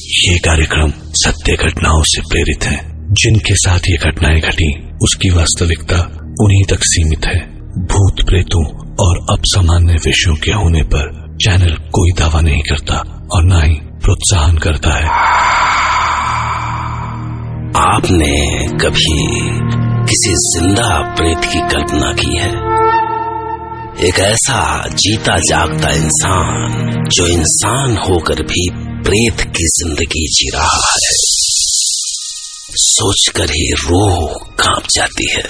ये कार्यक्रम सत्य घटनाओं से प्रेरित है। जिनके साथ ये घटनाएं घटी उसकी वास्तविकता उन्हीं तक सीमित है। भूत प्रेतों और असामान्य विषयों के होने पर चैनल कोई दावा नहीं करता और न ही प्रोत्साहन करता है। आपने कभी किसी जिंदा प्रेत की कल्पना की है? एक ऐसा जीता जागता इंसान जो इंसान होकर भी प्रेत की जिंदगी जी रहा है, सोचकर ही रूह कांप जाती है।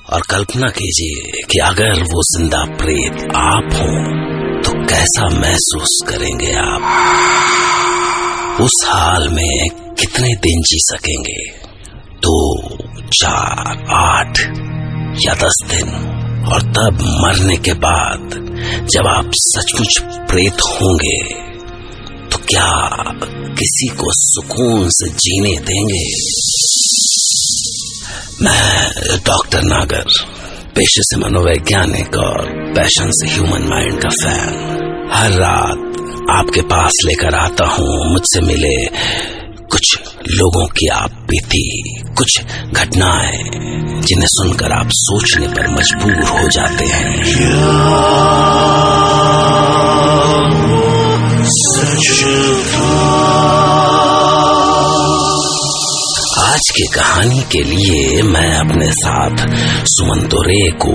और कल्पना कीजिए कि अगर वो जिंदा प्रेत आप हो तो कैसा महसूस करेंगे आप? उस हाल में कितने दिन जी सकेंगे? 2, 4, 8 या 10 दिन? और तब मरने के बाद जब आप सचमुच प्रेत होंगे तो क्या किसी को सुकून से जीने देंगे? मैं डॉक्टर नागर, पेशे से मनोवैज्ञानिक और पैशन से ह्यूमन माइंड का फैन, हर रात आपके पास लेकर आता हूं मुझसे मिले कुछ लोगों की आप बीती, कुछ घटनाएं जिन्हें सुनकर आप सोचने पर मजबूर हो जाते हैं। आज की कहानी के लिए मैं अपने साथ सुमन दोरे को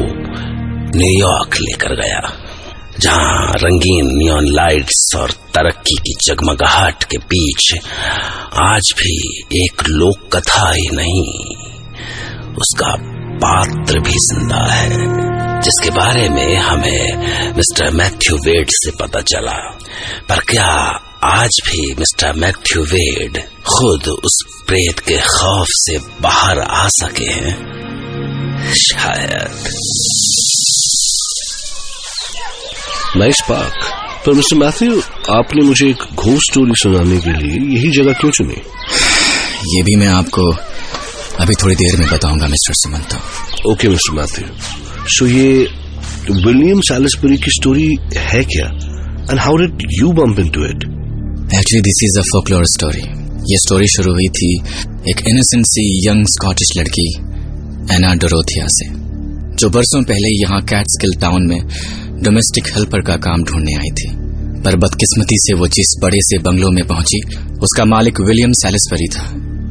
न्यूयॉर्क लेकर गया, जहां रंगीन नियॉन लाइट्स और तरक्की की जगमगाहट के बीच आज भी एक लोक कथा ही नहीं, उसका पात्र भी जिंदा है, जिसके बारे में हमें मिस्टर मैथ्यू वेड से पता चला। पर क्या आज भी मिस्टर मैथ्यू वेड खुद उस प्रेत के खौफ से बाहर आ सके हैं? शायद। Nice park. पर मिस्टर मैथ्यू, आपने मुझे एक घोस्ट स्टोरी सुनाने के लिए यही जगह क्यों चुनी? ये भी मैं आपको अभी थोड़ी देर में बताऊंगा mister Sumanta. Okay mister Matthew, so ये विलियम सैलिसबरी की स्टोरी है क्या? And how did you bump into it? Actually this is a folklore story. ये स्टोरी शुरू हुई थी एक इनोसेंट सी यंग स्कॉटिश लड़की एना डोरोथिया से, जो बरसों पहले यहाँ कैट्सकिल टाउन में डोमेस्टिक हेल्पर का काम ढूंढने आई थी। पर बदकिस्मती से वो जिस बड़े से बंगलों में पहुंची उसका मालिक विलियम सैलिसबरी था।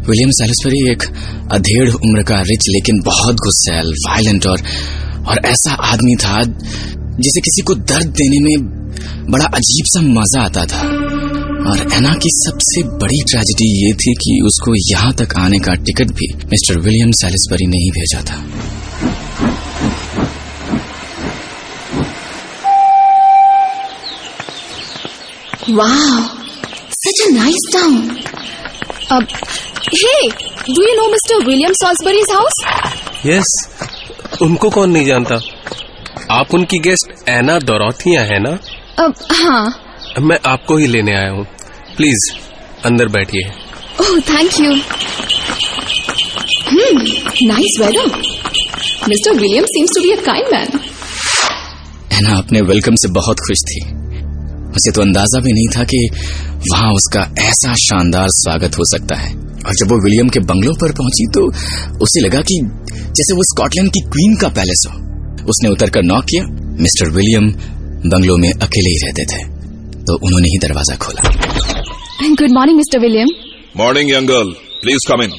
विलियम सैलिसबरी एक अधेड़ उम्र का रिच लेकिन बहुत गुस्सैल, वायलेंट और ऐसा आदमी था जिसे किसी को दर्द देने में बड़ा अजीब सा मजा आता था। और एना की सबसे बड़ी ट्रेजेडी ये थी कि उसको यहाँ तक आने का टिकट भी मिस्टर विलियम सैलिसबरी ने ही भेजा था। Wow, such a nice town. Hey, do you know Mr. William Salisbury's house? Yes, उनको कौन नहीं जानता? आप उनकी गेस्ट एना डोरोथिया है ना? हाँ। मैं आपको ही लेने आया हूँ। प्लीज अंदर बैठिए। Oh, thank you. Nice weather. Mr. William seems to be a kind man. एना अपने वेलकम से बहुत खुश थी। उसे तो अंदाजा भी नहीं था कि वहां उसका ऐसा शानदार स्वागत हो सकता है। और जब वो विलियम के बंगलों पर पहुंची तो उसे लगा कि जैसे वो स्कॉटलैंड की क्वीन का पैलेस हो। उसने उतरकर नॉक किया। मिस्टर विलियम बंगलों में अकेले ही रहते थे, तो उन्होंने ही दरवाजा खोला। Good morning mister William. Morning young girl, please come in.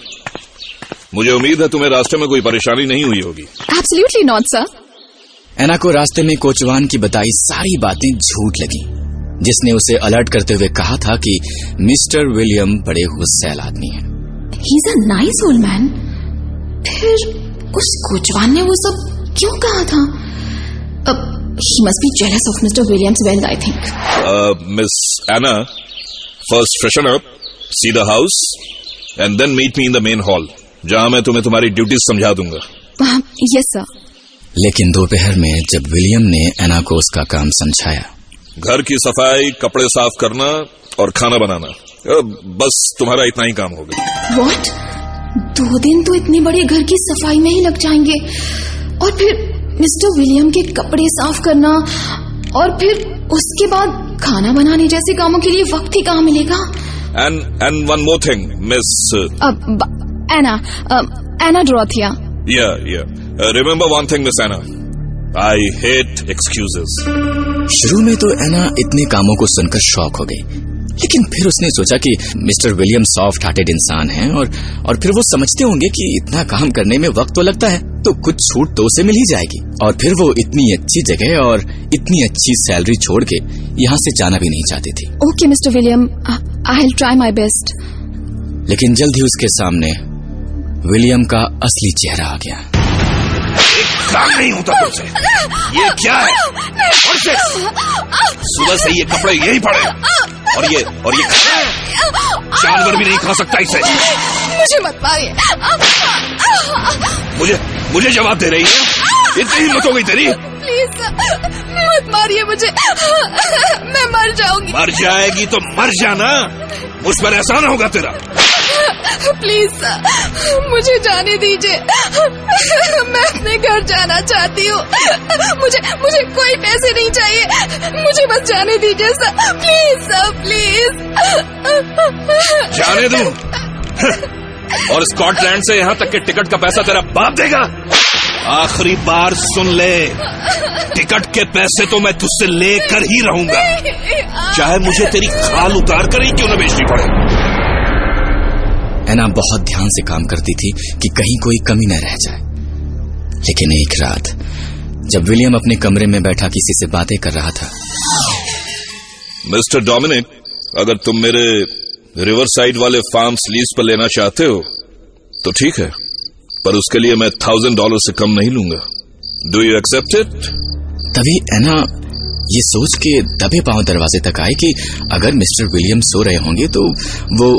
मुझे उम्मीद है तुम्हें रास्ते में कोई परेशानी नहीं हुई होगी। Absolutely not sir. एना को रास्ते में कोचवान की बताई सारी बातें झूठ लगी, जिसने उसे अलर्ट करते हुए कहा था कि मिस्टर विलियम बड़े गुस्सैल आदमी हैं। He is a nice old man. फिर उस कोचवान ने वो सब क्यों कहा था? He must be jealous of mister Williams wealth, I think. Miss Anna, first freshen up, see the house and then meet me in the main hall, जहां मैं तुम्हें तुम्हारी ड्यूटीज समझा दूंगा। Yes sir. लेकिन दोपहर में जब विलियम ने एना को उसका काम समझाया, घर की सफाई, कपड़े साफ करना और खाना बनाना, बस तुम्हारा इतना ही काम होगा। व्हाट? 2 दिन तो इतने बड़े घर की सफाई में ही लग जाएंगे, और फिर मिस्टर विलियम के कपड़े साफ करना, और फिर उसके बाद खाना बनाने जैसे कामों के लिए वक्त ही कहाँ मिलेगा? And one more thing, Miss. Anna Dorothea. Yeah. Remember one thing, Miss Anna. I hate excuses. शुरू में तो एना इतने कामों को सुनकर शॉक हो गई, लेकिन फिर उसने सोचा कि मिस्टर विलियम सॉफ्ट हार्टेड इंसान हैं और फिर वो समझते होंगे कि इतना काम करने में वक्त तो लगता है, तो कुछ छूट तो उसे मिल ही जाएगी। और फिर वो इतनी अच्छी जगह और इतनी अच्छी सैलरी छोड़ के यहाँ से जाना भी नहीं चाहती थी। Okay mister William, I will try my best. लेकिन जल्द ही उसके सामने विलियम का असली चेहरा आ गया। काम नहीं होता तुमसे। ये क्या है? और से सुबह से ये कपड़े यही पड़े और ये खाना है? जानवर भी नहीं खा सकता इसे। मुझे मत मारिए। मुझे जवाब दे रही है? इतनी हिम्मत हो गई तेरी? प्लीज मत मारिए मुझे, मैं मर जाऊंगी। मर जाएगी तो मर जाना, मुझ पर एहसान होगा तेरा। प्लीज मुझे जाने दीजिए, मैं अपने घर जाना चाहती हूँ। मुझे कोई पैसे नहीं चाहिए, मुझे बस जाने दीजिए सर, प्लीज। जाने दूं? और स्कॉटलैंड से यहाँ तक के टिकट का पैसा तेरा बाप देगा? आखिरी बार सुन ले, टिकट के पैसे तो मैं तुझसे लेकर ही रहूंगा, चाहे मुझे तेरी खाल उतार कर ही क्यों न बेचनी पड़े। एना बहुत ध्यान से काम करती थी कि कहीं कोई कमी न रह जाए। लेकिन एक रात जब विलियम अपने कमरे में बैठा किसी से बातें कर रहा था। मिस्टर डोमिनिक, अगर तुम मेरे रिवरसाइड वाले फार्म लीज पर लेना चाहते हो तो ठीक है, पर उसके लिए मैं $1000 से कम नहीं लूंगा। Do you accept it? तभी एना ये सोच के दबे पांव दरवाजे तक आई कि अगर मिस्टर विलियम सो रहे होंगे तो वो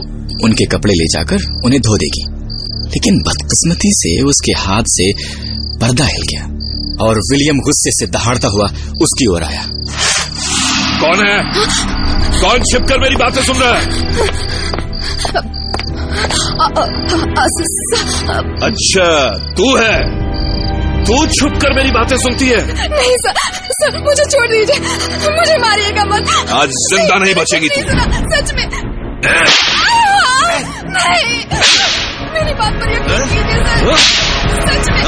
उनके कपड़े ले जाकर उन्हें धो देगी। लेकिन बदकिस्मती से उसके हाथ से पर्दा हिल गया और विलियम गुस्से से दहाड़ता हुआ उसकी ओर आया। कौन है? कौन छिपकर मेरी बातें सुन रहा है? अच्छा, तू है? तू छुप कर मेरी बातें सुनती है? नहीं सर, मुझे छोड़ दीजिए, मुझे मारिएगा मत। आज जिंदा नहीं बचेगी तू। सच में नहीं, मेरी बात पर यकीन कीजिए सर, सच में।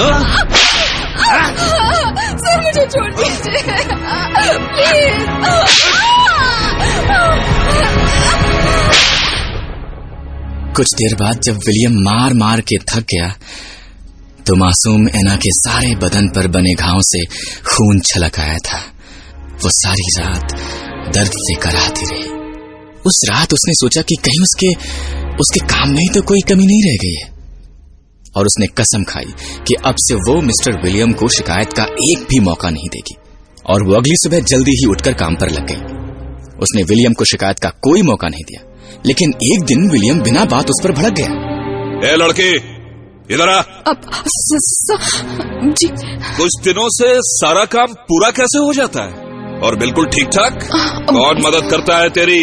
सर मुझे छोड़ दीजिए प्लीज। कुछ देर बाद जब विलियम मार मार के थक गया तो मासूम एना के सारे बदन पर बने घावों से खून छलक आया था। वो सारी रात दर्द से कराहती रही। उस रात उसने सोचा कि कहीं उसके काम में ही तो कोई कमी नहीं रह गई है, और उसने कसम खाई कि अब से वो मिस्टर विलियम को शिकायत का एक भी मौका नहीं देगी। और वो अगली सुबह जल्दी ही उठकर काम पर लग गई। उसने विलियम को शिकायत का कोई मौका नहीं दिया, लेकिन एक दिन विलियम बिना बात उस पर भड़क गया। ए लड़की, इधर आ। जी। कुछ दिनों से सारा काम पूरा कैसे हो जाता है और बिल्कुल ठीक ठाक? कौन मदद करता है तेरी?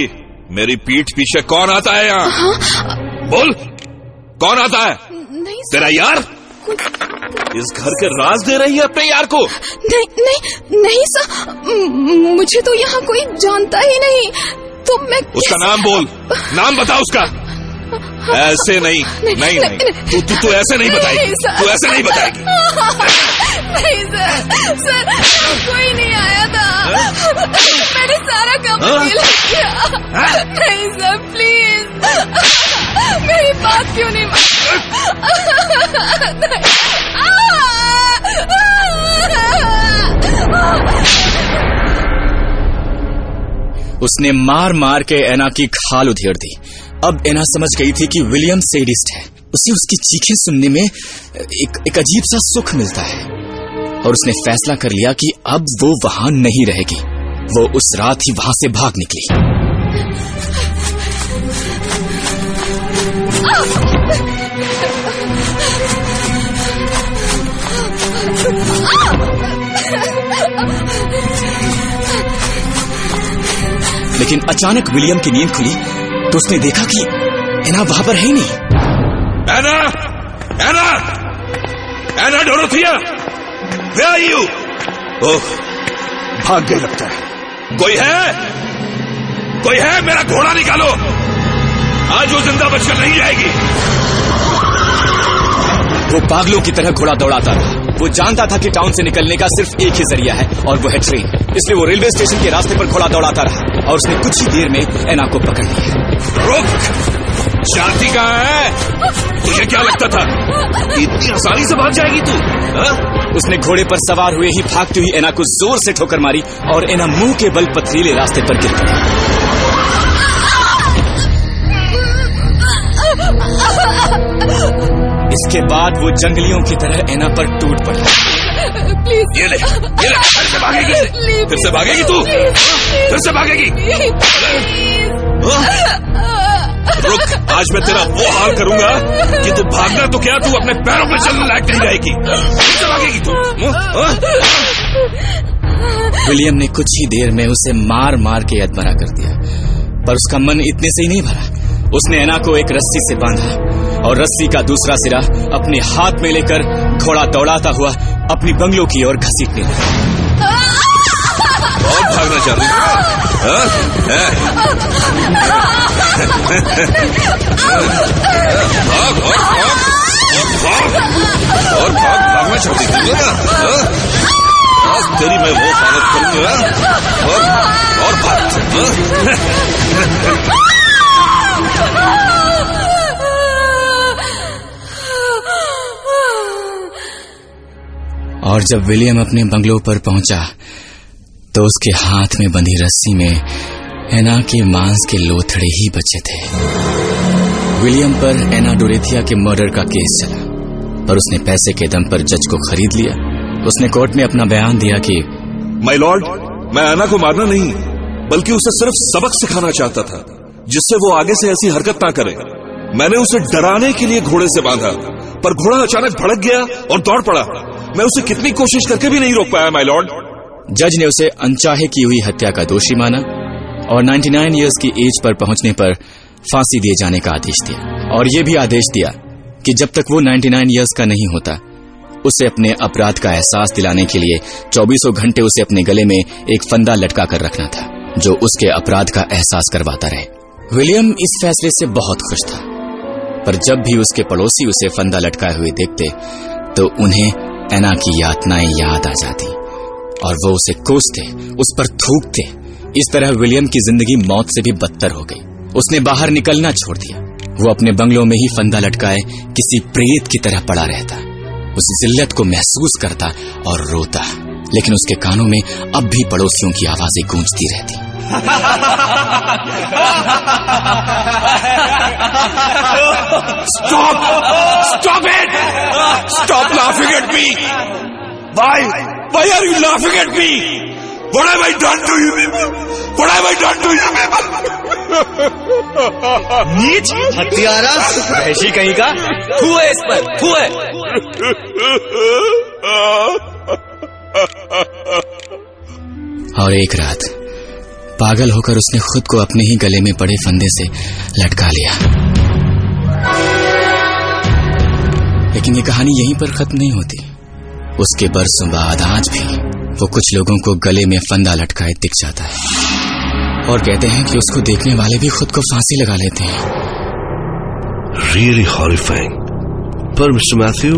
मेरी पीठ पीछे कौन आता है यहाँ? बोल, कौन आता है? नहीं तेरा यार? इस घर के राज दे रही है अपने यार को? नहीं सर, मुझे तो यहाँ कोई जानता ही नहीं, तो मैं उसका नाम बोल, नाम बता उसका। ऐसे नहीं। तू ऐसे नहीं बताएगी, तू ऐसे नहीं बताएगी। नहीं सर, कोई नहीं आया था, मैंने सारा काम अकेले किया। नहीं सर प्लीज, मेरी बात क्यों नहीं उसने मार मार के एना की खाल उधेड़ दी। अब एना समझ गई थी कि विलियम सैडिस्ट है। उसे उसकी चीखें सुनने में एक अजीब सा सुख मिलता है, और उसने फैसला कर लिया कि अब वो वहां नहीं रहेगी। वो उस रात ही वहां से भाग निकली। लेकिन अचानक विलियम की नींद खुली तो उसने देखा कि एना वहां पर है ही नहीं। एना डोरोथिया, where are you? ओह, भाग गए लगता है। कोई है? मेरा घोड़ा निकालो। आज वो जिंदा बचकर नहीं जाएगी। वो पागलों की तरह घोड़ा दौड़ाता रहा। वो जानता था कि टाउन से निकलने का सिर्फ एक ही जरिया है और वो है ट्रेन। इसलिए वो रेलवे स्टेशन के रास्ते पर घोड़ा दौड़ाता रहा और उसने कुछ ही देर में एना को पकड़ लिया। रुक, शांति कहाँ है? तुझे क्या लगता था इतनी आसानी से भाग जाएगी तू? उसने घोड़े पर सवार हुए ही भागती हुई एना को जोर से ठोकर मारी और एना मुंह के बल पथरीले रास्ते पर गिर गई। इसके बाद वो जंगलियों की तरह एना पर टूट पड़ा। ये ले, फिर से भागेगी, फिर से भागेगी तू, फिर से भागेगी। रुक, आज मैं तेरा वो हाल करूंगा कि तू भागना तो क्या, तू अपने पैरों पे चलने लायक नहीं रहेगी। फिर से भागेगी तू। विलियम ने कुछ ही देर में उसे मार मार के अधमरा कर दिया, पर उसका मन इतने से ही नहीं भरा। उसने एना को एक रस्सी से बांधा और रस्सी का दूसरा सिरा अपने हाथ में लेकर घोड़ा दौड़ाता हुआ अपनी बंगलों की ओर घसीटने लगा। और भागना चाहती और भागना चाहती थी ना? तेरी मैं वो हालत करूंगा और भाग। और जब विलियम अपने बंगलों पर पहुंचा तो उसके हाथ में बंधी रस्सी में एना के मांस के लोथड़े ही बचे थे। विलियम पर एना डोरेथिया के मर्डर का केस चला, पर उसने पैसे के दम पर जज को खरीद लिया। उसने कोर्ट में अपना बयान दिया कि माय लॉर्ड, मैं एना को मारना नहीं बल्कि उसे सिर्फ सबक सिखाना चाहता था, जिससे वो आगे से ऐसी हरकत ना करे। मैंने उसे डराने के लिए घोड़े से बांधा, पर घोड़ा अचानक भड़क गया और दौड़ पड़ा। मैं उसे कितनी कोशिश करके भी नहीं रोक पाया माय लॉर्ड। जज ने उसे अनचाहे की हुई हत्या का दोषी माना और 99 इयर्स की एज पर पहुंचने पर फांसी दिए जाने का आदेश दिया, और यह भी आदेश दिया कि जब तक वो 99 इयर्स का नहीं होता, उसे अपने अपराध का एहसास दिलाने के लिए 24 घंटे उसे अपने गले में एक फंदा लटका कर रखना था, जो उसके अपराध का एहसास करवाता रहे। विलियम इस फैसले से बहुत खुश था, पर जब भी उसके पड़ोसी उसे फंदा लटकाए हुए देखते तो उन्हें एना की यातनाएं याद आ जाती और वो उसे कोसते, उस पर थूकते। इस तरह विलियम की जिंदगी मौत से भी बदतर हो गई। उसने बाहर निकलना छोड़ दिया। वो अपने बंगलों में ही फंदा लटकाए किसी प्रेत की तरह पड़ा रहता, उस जिल्लत को महसूस करता और रोता, लेकिन उसके कानों में अब भी पड़ोसियों की आवाजें गूंजती रहती। Stop it! Stop laughing at me! Why are you laughing at me? What have I done to you people? What have I done to you people? नीच, हत्यारा, वहशी कहीं का, थू है इस पर, थू है। और एक रात पागल होकर उसने खुद को अपने ही गले में पड़े फंदे से लटका लिया। लेकिन ये कहानी यहीं पर खत्म नहीं होती। उसके बरसों बाद आज भी वो कुछ लोगों को गले में फंदा लटकाए दिख जाता है और कहते हैं कि उसको देखने वाले भी खुद को फांसी लगा लेते हैं। Really horrifying. पर मिस्टर मैथ्यू,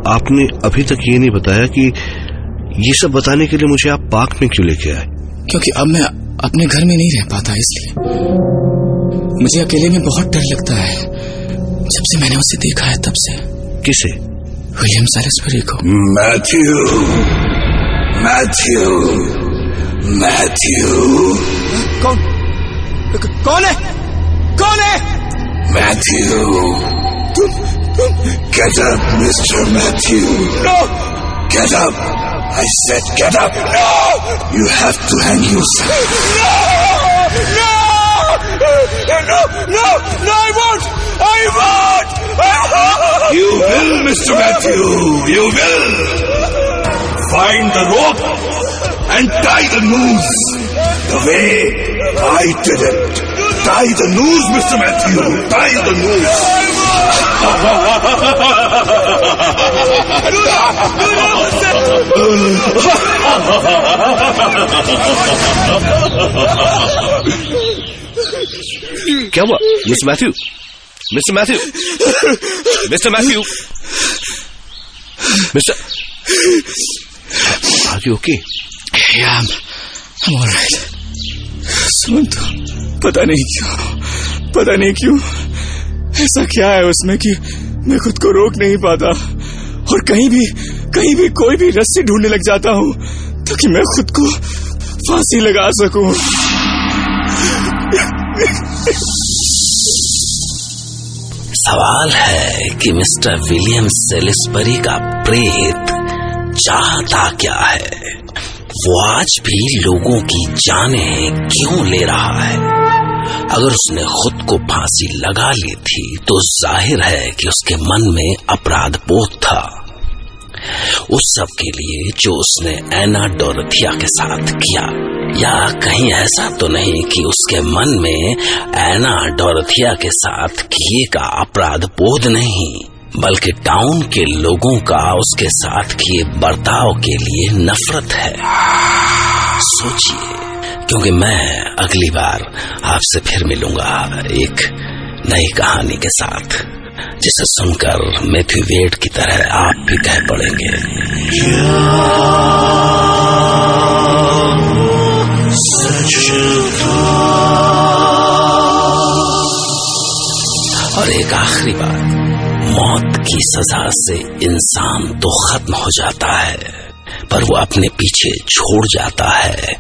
आपने अभी तक ये नहीं बताया कि ये सब बताने के लिए मुझे आप पार्क में क्यों लेके आए? क्योंकि अब मैं अपने घर में नहीं रह पाता, इसलिए मुझे अकेले में बहुत डर लगता है। जब से मैंने उसे देखा है तब से। किसे? विलियम सैलिसबरी को। Matthew, Matthew, Matthew. कौन है? कौन है? Matthew, get up, Mr. Matthew. No! Get up! I said get up! No! You have to hang yourself. No! No! No! No! No! I won't! I won't! I won't! You will, Mr. Matthew. You will. Find the rope and tie the noose the way I did it. Tie the noose, Mr. Matthew. Tie the noose. क्या हुआ mister Matthew? Mister Matthew, mister Matthew, mister, are you okay? I'm all right. Sumant, पता नहीं क्यों ऐसा क्या है उसमें कि मैं खुद को रोक नहीं पाता और कहीं भी कोई भी रस्सी ढूंढने लग जाता हूँ ताकि मैं खुद को फांसी लगा सकूं। सवाल है कि मिस्टर विलियम सेलिसबरी का प्रेत चाहता क्या है? वो आज भी लोगों की जानें क्यों ले रहा है? अगर उसने खुद को फांसी लगा ली थी तो जाहिर है कि उसके मन में अपराध बोध था, उस सब के लिए जो उसने एना डोरथिया के साथ किया। या कहीं ऐसा तो नहीं कि उसके मन में एना डोरथिया के साथ किए का अपराध बोध नहीं, बल्कि टाउन के लोगों का उसके साथ किए बर्ताव के लिए नफरत है। सोचिए, क्योंकि मैं अगली बार आपसे फिर मिलूंगा एक नई कहानी के साथ, जिसे सुनकर मैथ्यू वेड की तरह आप भी कह पड़ेंगे, और एक आखिरी बात, मौत की सजा से इंसान तो खत्म हो जाता है, पर वो अपने पीछे छोड़ जाता है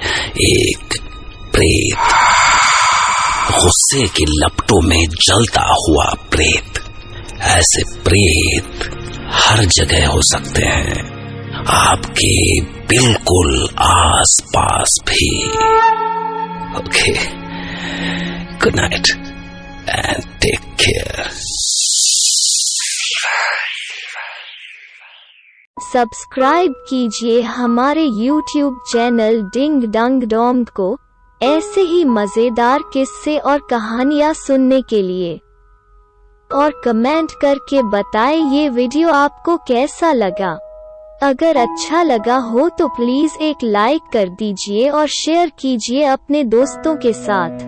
एक प्रेत, गुस्से की लपटों में जलता हुआ प्रेत। ऐसे प्रेत हर जगह हो सकते हैं, आपके बिल्कुल आस पास भी। Okay, good night and take care. Subscribe कीजिए हमारे YouTube channel Ding Dung Dong को ऐसे ही मजेदार किस्से और कहानियाँ सुनने के लिए, और कमेंट करके बताएं ये वीडियो आपको कैसा लगा। अगर अच्छा लगा हो तो प्लीज एक लाइक कर दीजिए और शेयर कीजिए अपने दोस्तों के साथ।